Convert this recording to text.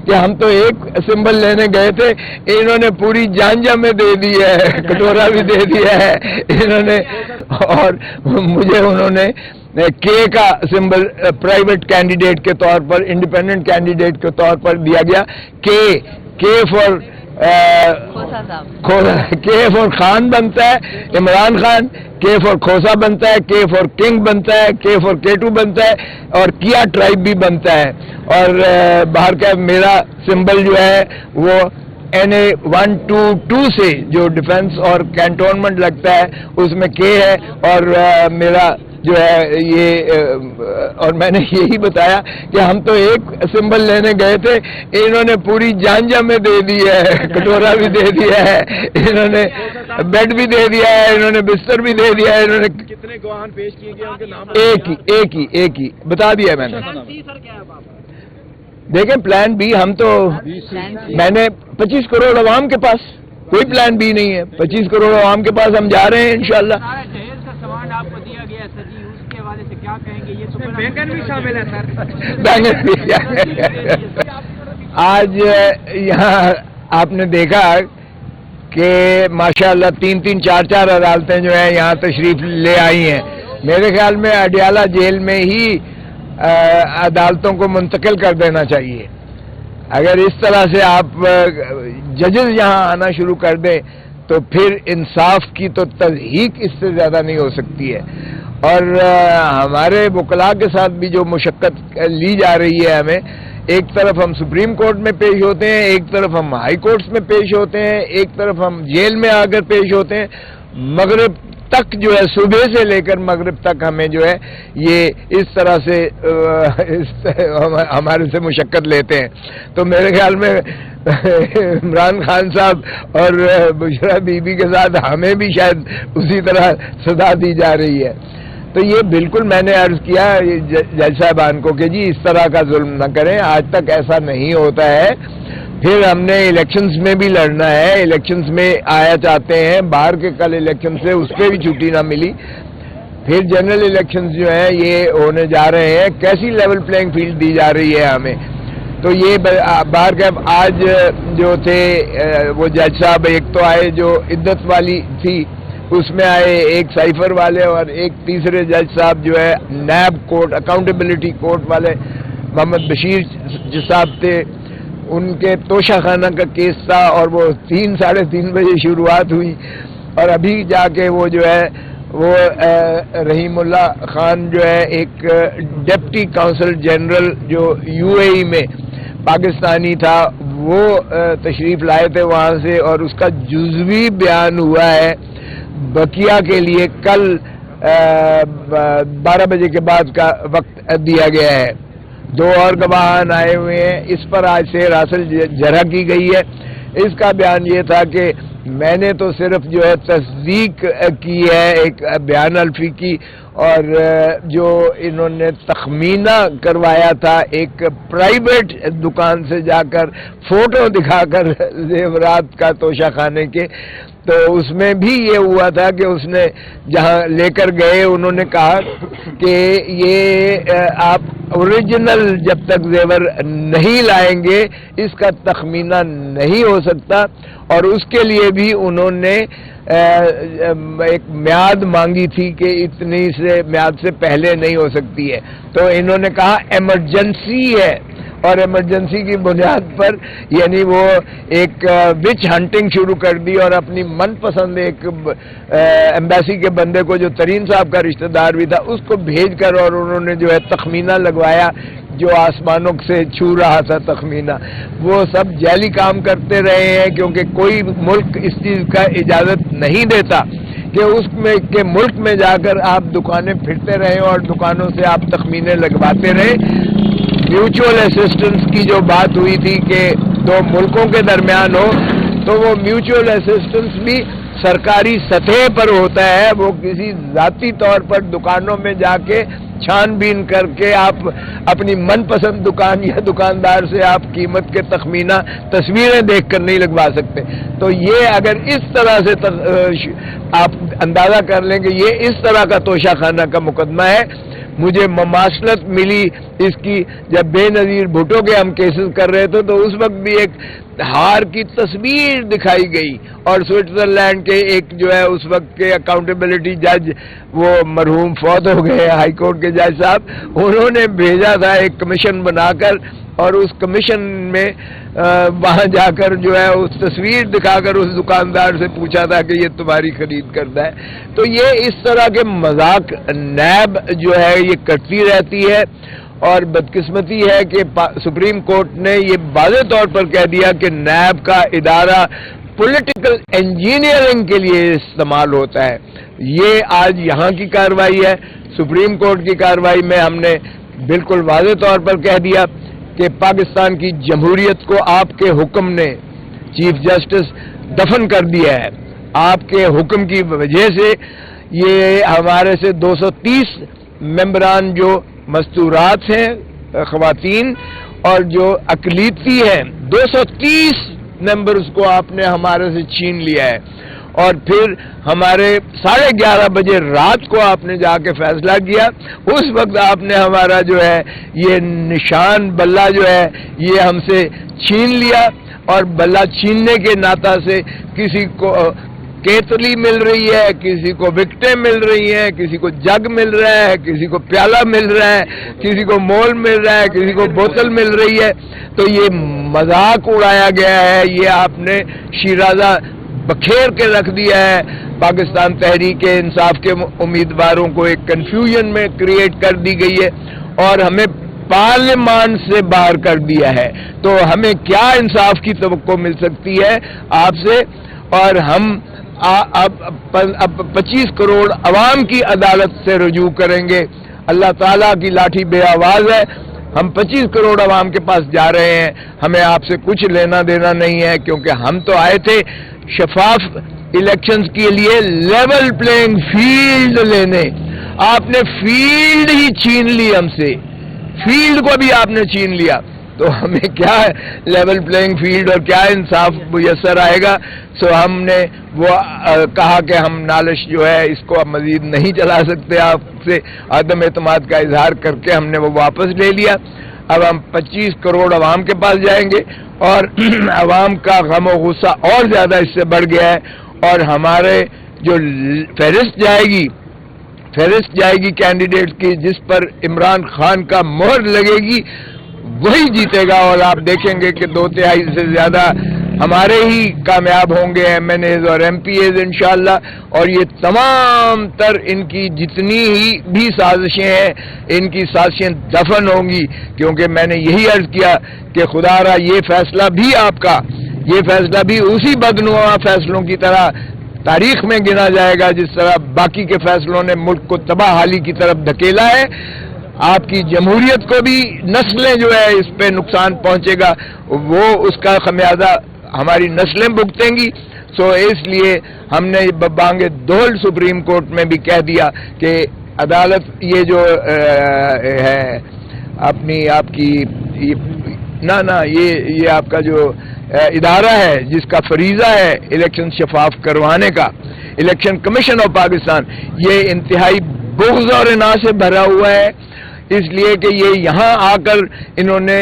کہ ہم تو ایک سمبل لینے گئے تھے، انہوں نے پوری جانجا میں دے دی ہے، کٹورا بھی دے دیا ہے انہوں نے، اور مجھے انہوں نے کے کا سمبل پرائیویٹ کینڈیڈیٹ کے طور پر، انڈیپینڈنٹ کینڈیڈیٹ کے طور پر دیا گیا، کے فار فور خان بنتا ہے عمران خان، کے فور کھوسا بنتا ہے، کے فور کنگ بنتا ہے، کے فور کیٹو بنتا ہے، اور کیا ٹرائب بھی بنتا ہے. اور باہر کا میرا سمبل جو ہے وہ NA122 سے جو ڈیفنس اور کینٹونمنٹ لگتا ہے اس میں کے ہے، اور میرا جو ہے یہ، اور میں نے یہی بتایا کہ ہم تو ایک سمبل لینے گئے تھے، انہوں نے پوری جانجا میں دے دی ہے، کٹورا بھی دے دیا ہے، انہوں نے بیڈ بھی دے دیا ہے، انہوں نے بستر بھی دے دیا ہے. انہوں نے کتنے گواہان پیش کیے گئے، ان کے نام ایک ہی بتا دیا میں نے. دیکھیں پلان بی، ہم تو میں نے 25 کروڑ عوام کے پاس کوئی پلان بی نہیں ہے، 25 کروڑ عوام کے پاس ہم جا رہے ہیں انشاءاللہ. آپ کو دیا گیا سر جی، اس کے حوالے سے کیا کہیں گے؟ یہ تو بینگن بھی شامل ہے سر، بینگن بھی. آج یہاں آپ نے دیکھا کہ ماشاءاللہ 3 4 عدالتیں جو ہیں یہاں تشریف لے آئی ہیں. میرے خیال میں اڈیالہ جیل میں ہی عدالتوں کو منتقل کر دینا چاہیے. اگر اس طرح سے آپ ججز یہاں آنا شروع کر دیں تو پھر انصاف کی تو تضحیق اس سے زیادہ نہیں ہو سکتی ہے. اور ہمارے وکلاء کے ساتھ بھی جو مشقت لی جا رہی ہے ہمیں، ایک طرف ہم سپریم کورٹ میں پیش ہوتے ہیں، ایک طرف ہم ہائی کورٹس میں پیش ہوتے ہیں، ایک طرف ہم جیل میں آ کر پیش ہوتے ہیں. مغرب تک جو ہے، صبح سے لے کر مغرب تک ہمیں جو ہے یہ اس طرح سے ہمارے سے مشقت لیتے ہیں. تو میرے خیال میں عمران خان صاحب اور بشرا بی بی کے ساتھ ہمیں بھی شاید اسی طرح سزا دی جا رہی ہے. تو یہ بالکل میں نے عرض کیا جج صاحبان کو کہ جی اس طرح کا ظلم نہ کریں، آج تک ایسا نہیں ہوتا ہے. پھر ہم نے الیکشنز میں بھی لڑنا ہے، الیکشنز میں آیا چاہتے ہیں، باہر کے کل الیکشن سے اس پہ بھی چھٹی نہ ملی. پھر جنرل الیکشنز جو ہیں یہ ہونے جا رہے ہیں، کیسی لیول پلینگ فیلڈ دی جا رہی ہے ہمیں. تو یہ باہر کے آج جو تھے وہ جج صاحب، ایک تو آئے جو عدت والی تھی اس میں آئے، ایک سائفر والے، اور ایک تیسرے جج صاحب جو ہے نیب کورٹ اکاؤنٹیبلٹی کورٹ والے محمد بشیر صاحب تھے. ان کے توشہ خانہ کا کیس تھا اور وہ 3 ساڑھے 3 بجے شروعات ہوئی، اور ابھی جا کے وہ جو ہے وہ رحیم اللہ خان جو ہے ایک ڈپٹی کونسل جنرل جو UAE میں پاکستانی تھا، وہ تشریف لائے تھے وہاں سے، اور اس کا جزوی بیان ہوا ہے. بقیہ کے لیے کل 12 بجے کے بعد کا وقت دیا گیا ہے. 2 اور گواہان آئے ہوئے ہیں، اس پر آج سے راسل جرح کی گئی ہے. اس کا بیان یہ تھا کہ میں نے تو صرف جو ہے تصدیق کی ہے ایک بیان الفی کی، اور جو انہوں نے تخمینہ کروایا تھا ایک پرائیویٹ دکان سے جا کر فوٹو دکھا کر زیورات کا توشہ خانے کے، تو اس میں بھی یہ ہوا تھا کہ اس نے جہاں لے کر گئے انہوں نے کہا کہ یہ آپ اوریجنل جب تک زیور نہیں لائیں گے اس کا تخمینہ نہیں ہو سکتا، اور اس کے لیے بھی انہوں نے ایک میعاد مانگی تھی کہ اتنی سے میعاد سے پہلے نہیں ہو سکتی ہے. تو انہوں نے کہا ایمرجنسی ہے، اور ایمرجنسی کی بنیاد پر یعنی وہ ایک وچ ہنٹنگ شروع کر دی، اور اپنی من پسند ایک ایمبیسی کے بندے کو جو ترین صاحب کا رشتہ دار بھی تھا اس کو بھیج کر، اور انہوں نے جو ہے تخمینہ لگوایا جو آسمانوں سے چھو رہا تھا تخمینہ. وہ سب جعلی کام کرتے رہے ہیں، کیونکہ کوئی ملک اس چیز کا اجازت نہیں دیتا کہ اس میں کے ملک میں جا کر آپ دکانیں پھرتے رہیں اور دکانوں سے آپ تخمینے لگواتے رہیں. میوچول اسسٹنس کی جو بات ہوئی تھی کہ 2 ملکوں کے درمیان ہو، تو وہ میوچول اسسٹنس بھی سرکاری سطح پر ہوتا ہے، وہ کسی ذاتی طور پر دکانوں میں جا کے چھان بین کر کے آپ اپنی من پسند دکان یا دکاندار سے آپ قیمت کے تخمینہ تصویریں دیکھ کر نہیں لگوا سکتے. تو یہ اگر اس طرح سے آپ اندازہ کر لیں کہ یہ اس طرح کا توشہ خانہ کا مقدمہ ہے، مجھے مماثلت ملی اس کی جب بے نظیر بھٹو کے ہم کیسز کر رہے تھے تو اس وقت بھی ایک ہار کی تصویر دکھائی گئی، اور سوئٹزرلینڈ کے ایک جو ہے اس وقت کے اکاؤنٹیبلٹی جج، وہ مرحوم فوت ہو گئے ہائی کورٹ کے جج صاحب، انہوں نے بھیجا تھا ایک کمیشن بنا کر، اور اس کمیشن میں وہاں جا کر جو ہے اس تصویر دکھا کر اس دکاندار سے پوچھا تھا کہ یہ تمہاری خرید کردہ ہے۔ تو یہ اس طرح کے مذاق نیب جو ہے یہ کرتی رہتی ہے، اور بدقسمتی ہے کہ سپریم کورٹ نے یہ واضح طور پر کہہ دیا کہ نیب کا ادارہ پولیٹیکل انجینئرنگ کے لیے استعمال ہوتا ہے۔ یہ آج یہاں کی کارروائی ہے۔ سپریم کورٹ کی کارروائی میں ہم نے بالکل واضح طور پر کہہ دیا کہ پاکستان کی جمہوریت کو آپ کے حکم نے، چیف جسٹس، دفن کر دیا ہے۔ آپ کے حکم کی وجہ سے یہ ہمارے سے 230 ممبران جو مستورات ہیں خواتین اور جو اقلیتی ہیں، 230 ممبرز کو آپ نے ہمارے سے چھین لیا ہے، اور پھر ہمارے 11:30 بجے رات کو آپ نے جا کے فیصلہ کیا۔ اس وقت آپ نے ہمارا جو ہے یہ نشان بلہ جو ہے یہ ہم سے چھین لیا، اور بلہ چھیننے کے ناطہ سے کسی کو کیتلی مل رہی ہے، کسی کو وکٹیں مل رہی ہیں، کسی کو جگ مل رہا ہے، کسی کو پیالہ مل رہا ہے، کسی کو مول مل رہا ہے، کسی کو بوتل مل رہی ہے۔ تو یہ مذاق اڑایا گیا ہے، یہ آپ نے شیرازہ بکھیر کے رکھ دیا ہے۔ پاکستان تحریک انصاف کے امیدواروں کو ایک کنفیوژن میں کریٹ کر دی گئی ہے، اور ہمیں پارلیمان سے باہر کر دیا ہے۔ تو ہمیں کیا انصاف کی توقع مل سکتی ہے آپ سے؟ اور ہم اب 25 کروڑ عوام کی عدالت سے رجوع کریں گے۔ اللہ تعالیٰ کی لاٹھی بے آواز ہے، ہم 25 کروڑ عوام کے پاس جا رہے ہیں، ہمیں آپ سے کچھ لینا دینا نہیں ہے، کیونکہ ہم تو آئے تھے شفاف الیکشنز کے لیے لیول پلینگ فیلڈ لینے۔ آپ نے فیلڈ ہی چھین لی ہم سے، فیلڈ کو بھی آپ نے چھین لیا، تو ہمیں کیا لیول پلینگ فیلڈ اور کیا انصاف میسر آئے گا؟ سو ہم نے وہ کہا کہ ہم نالش جو ہے اس کو اب مزید نہیں چلا سکتے، آپ سے عدم اعتماد کا اظہار کر کے ہم نے وہ واپس لے لیا۔ اب ہم 25 کروڑ عوام کے پاس جائیں گے، اور عوام کا غم و غصہ اور زیادہ اس سے بڑھ گیا ہے، اور ہمارے جو فہرست جائے گی کینڈیڈیٹ کی، جس پر عمران خان کا مہر لگے گی، وہی جیتے گا، اور آپ دیکھیں گے کہ 2/3 سے زیادہ ہمارے ہی کامیاب ہوں گے، ایم این ایز اور ایم پی ایز انشاءاللہ۔ اور یہ تمام تر ان کی جتنی ہی بھی سازشیں ہیں، ان کی سازشیں دفن ہوں گی، کیونکہ میں نے یہی عرض کیا کہ خدا را یہ فیصلہ بھی آپ کا، یہ فیصلہ بھی اسی بدنما فیصلوں کی طرح تاریخ میں گنا جائے گا جس طرح باقی کے فیصلوں نے ملک کو تباہ حالی کی طرف دھکیلا ہے۔ آپ کی جمہوریت کو بھی نسلیں جو ہے اس پہ نقصان پہنچے گا، وہ اس کا خمیازہ ہماری نسلیں بھگتیں گی۔ سو اس لیے ہم نے بانگ دہل سپریم کورٹ میں بھی کہہ دیا کہ عدالت یہ جو ہے اپنی آپ کی یہ آپ کا جو ادارہ ہے جس کا فریضہ ہے الیکشن شفاف کروانے کا، الیکشن کمیشن آف پاکستان، یہ انتہائی بغض اور اناج سے بھرا ہوا ہے، اس لیے کہ یہ یہاں آ کر انہوں نے